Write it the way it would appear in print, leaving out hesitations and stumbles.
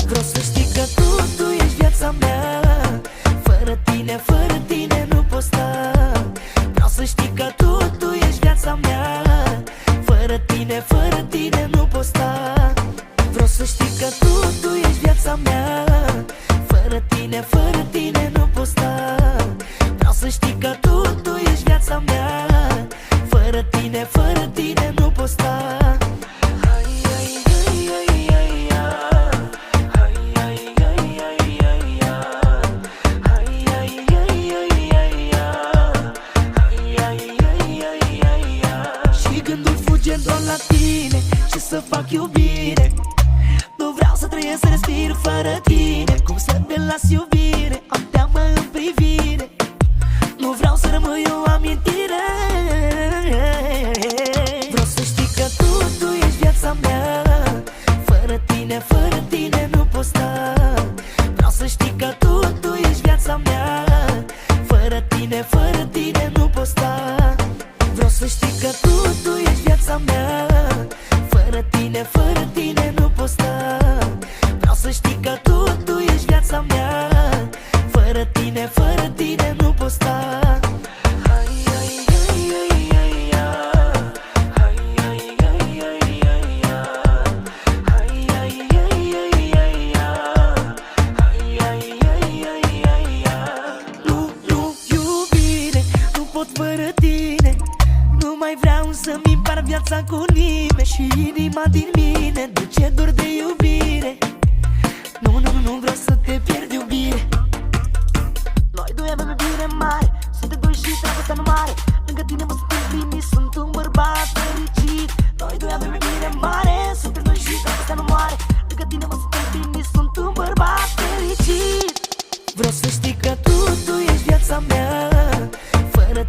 Vreau să știi că tu ești viața mea. Fără tine nu pot sta. Vreau să știi că tu ești viața mea. Fără tine nu pot sta. Vreau să știi că tu ești viața mea. Fără tine nu pot sta. Vreau să știi că tu ești viața mea. Fără tine nu pot sta. Și gândul fuge doar la tine. Ce să fac iubire? Nu vreau să trăiesc, să respir fără tine. Cum să te las iubire? Am teamă în privire. Nu vreau să rămâi o amintire. Vreau să știi că tu ești viața mea. Fără tine nu pot sta. Vreau să știi că tu ești viața mea. Fără tine nu pot sta. Vreau să știi că tu ești viața mea. Fără tine nu pot sta. Vreau să știi că tu ești viața mea. Fără tine nu pot sta. Nu, iubire, nu pot fără tine. Nu mai vreau să-mi împart viața cu nimeni. Și inima din mine duce dor de iubire. Nu vreau să te pierd, iubire. Noi doi avem iubire mare. Suntem doi și dragostea nu mare. Lângă tine mă simt împlinit, sunt un bărbat fericit. Noi doi avem iubire mare. Suntem doi și dragostea nu mare. Lângă tine mă simt împlinit, sunt un bărbat fericit. Vreau să știi că tu ești viața mea. Fără